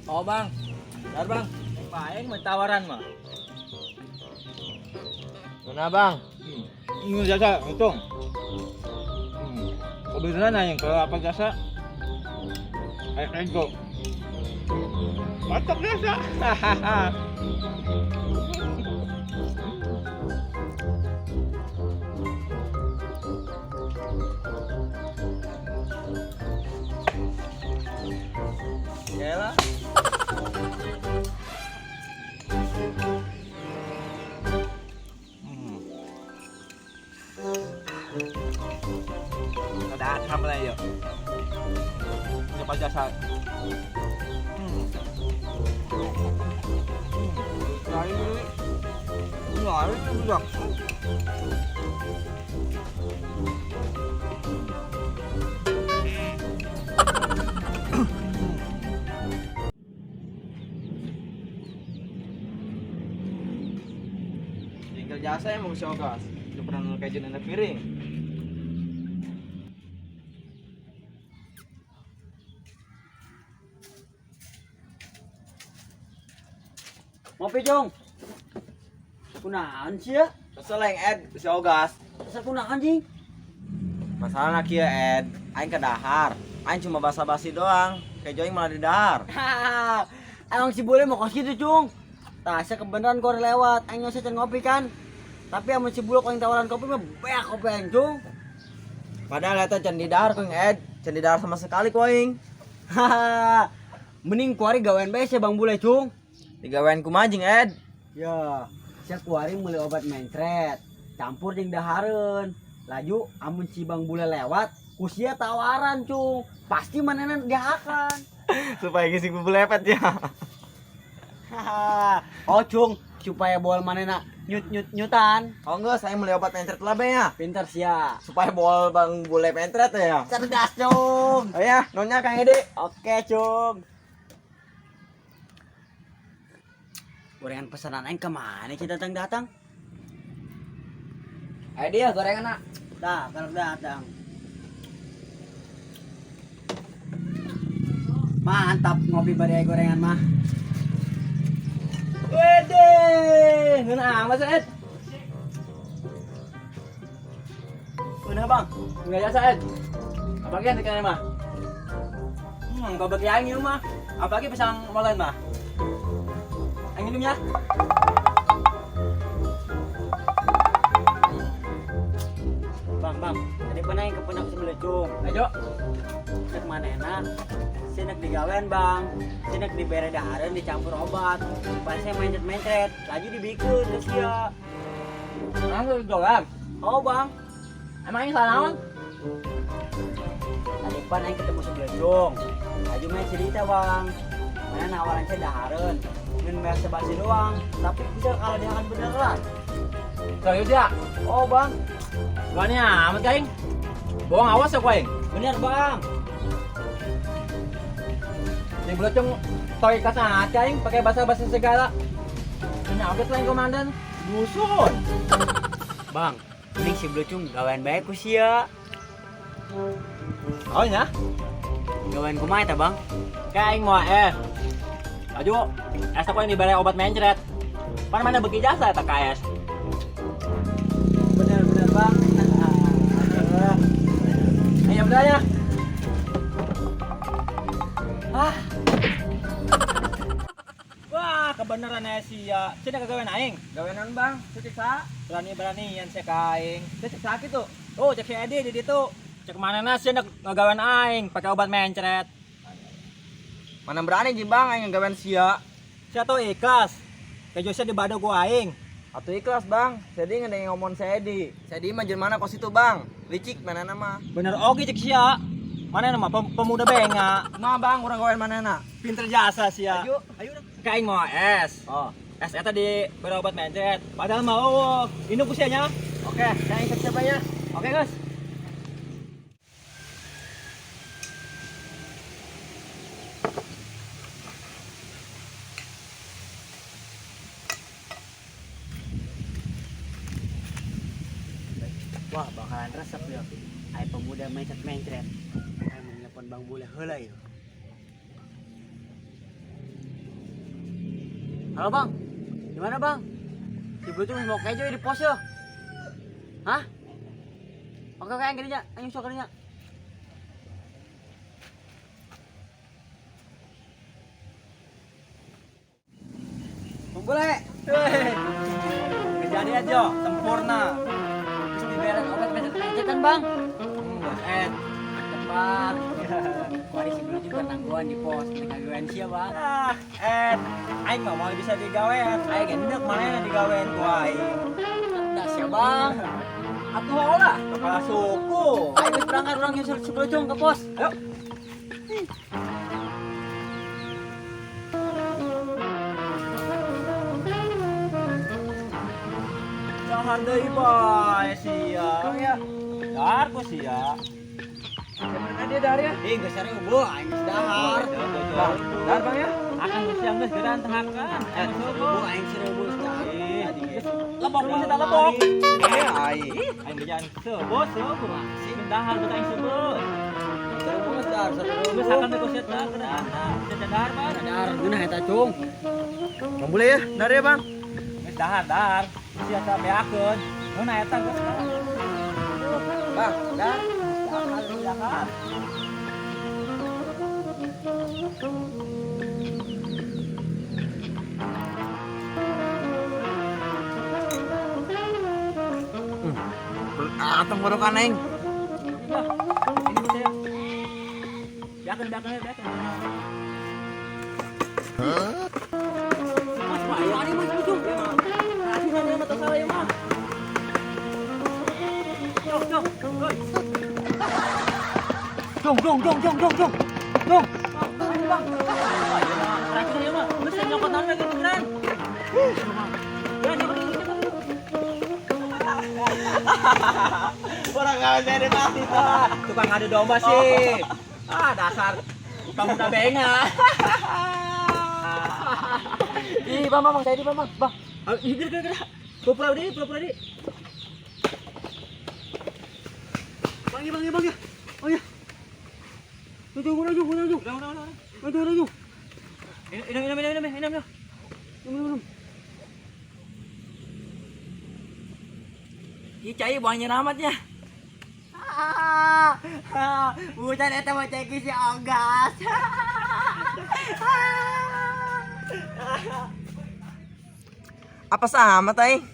Oh bang, bentar bang. Paling mau tawaran mah. Mana bang? Ini jasa hitung. Kebetulan nanya kalau apa jasa? Ayo nego. Mantap jasa. Yalah. Adaทำอะไรอยู่จะไปจะใช้ไหนหน่อยแบบ tinggal jasa yang mau gas udah pernah kayak jenis piring. Ngopi Jong. Kunaon sih ya? Kesel yang Ed, bisa gas. Asa kunaon jing? Masalah kia Ed, aing ke dahar. Aing cuma basa-basi doang. Kayak joing malah di dahar. Emang si Bule mau kos gitu, Cung. Tasnya kebenaran kore lewat. Aing nyosot ngopi kan. Tapi amun si Bule kau yang tawaran kopi mah beak kopi aing, Cung. Padahal eta can di dahar kuing Ed, can di dahar sama sekali kuing. Mending kuari gawean bae si Bang Bule, Cung. Digawean kumajing Ed. Ya, saya kuari mulai obat mencret. Campur jeung dahareun. Laju amun si Bang Bule lewat, kusia tawaran, Cung. Pasti manehna dihakan. Supaya gisi lepet ya. Oh, Cung, supaya bol manehna nyutan. Oh enggak, saya beli obat mencret lah be ya. Pinter sia. Supaya bol Bang Bule mencret ya. Cerdas, Cung. Oh ya, nonya Kang Edi. Oke, Cung. Gorengan pesanan aing kemana sih datang-datang? Ayo dia gorengan nak. Dah, kalau datang. Mantap ngopi badai gorengan mah. Wede, ngena amat Ed. Bener, Bang. Enggak jasa Ed. Apalagi yang dikenal mah. Kau bagi aing ieu mah. Apalagi pisang molen mah. Aing minum ya. Bang, tadi pernah yang kepunak sebelah Cung. Ayo. Cek manehna. Sinek digawean, Bang. Sinek dibere dahareun dicampur obat. Pas saya mencret-mencret, laju dibikeun geus sia. Langsung doang. Oh, Bang. Emang ini salah naon? Tadi pan aing ketemu sebelah Cung. Laju main cerita, Bang. Mana nawaran saya dahareun. Min biasa basi doang, tapi bisa kalau dia akan beneran. Serius ya? Oh, Bang. Bukannya amat kaing. Bohong awas ya kaing. Bener, Bang. Di belacung toy kasat kaing pakai bahasa-bahasa segala. Nyawet lain komandan. Dusun. Bang, mending si Blucung gawean bae ku sia. Oh nya? Gawean kumaha eta, Bang? Kaing mau Aju, es aku yang diberi obat mencret. Pan mana beki jasa eta KS. Bener, Bang. Ayo bedanya. Wah, kebenaran sia. Sini kagawean aing. Gaweanan Bang, cek sa. Berani-berani yang saya kaing. Cek sakit tuh. Oh, cek si Edi di ditu. Cek mana nasi ngagawean aing pakai obat mencret. Mana berani ji Bang aing ngagawean sia. Sia tuh ikhlas. Kayak Jose di bado ku aing. Atuh ikhlas Bang. Jadi ngedeng ngomong Sedi. Sedi mah jeung mana kos itu Bang? Licik mana nama? Bener oge cek sia. Mana nama pemuda benga. Nah Bang, urang gawean manehna. Pinter jasa sia. Ayo, ayo kaing mau es. Oh, es eta di berobat mencret. Padahal mau induk usianya. Oke, kaing siapa ya? Oke, guys. Wah, bakalan resep ya. Ai pemuda mencret-mencret. Ai menelpon Bang Bule heula ya. Halo bang, gimana bang? Si Bro tuh mau kejo di pos ya? Hah? Oke yang gininya, ayo sok gininya. Boleh. Kejadian Jo, sempurna. Terus diberes obat mencet kan bang? Bos Ed. Bang, kuari si Bro juga tangguhan di pos, ngagawean siya bang. Ed, aing mah mau bisa digawean. Aing gendek mana digawean ku aing. Dah siya bang. Atuh lah, kepala suku. Ayo wis berangkat orang nyusul si Bro Cung ke pos. Ayo. Dahar deui bae sia. Ya. Dahar ku sia. Gimana dia dar ya? Ih, geus sare eueuh aing geus dahar. Dahar Bang ya. Akan geus siang geus geran tengakan. Eueuh aing sare eueuh dahar. Lebok mah kita lebok. Aing bejan sebos sebos. Sing dahar beut aing sebos. Sare eueuh dahar, sare Geus eueuh. akan teu sia tah geran. Kita dahar Bang. Dahar geunah eta Cung. Bang boleh ya, dar ya bang. Geus dahar. Sia tah beakeun. Nona eta geus. Bang, dahar. Dahar. Atong borokan aing. Ini saya. Beakeun. Mas, ayo ani mas Cung. Aturan dia mah salah ya mah. Cung. Woi. Cung. Ayo Bang. Terakhir ya mah. Lu saya nyokot nang lagi beneran. Ya nyokot ini. Orang kawin dari mati tuh. Tukang adu domba sih. Dasar pemuda benga. Ih, bang, saya di bang. Bang. Gerak. Pura-pura di. Bang ya. Oh ya. Tunggu. Udah. Minum. Ih, cai buahnya ramatnya. Bukan eta mah ceki si Ogas. Apa sama tay?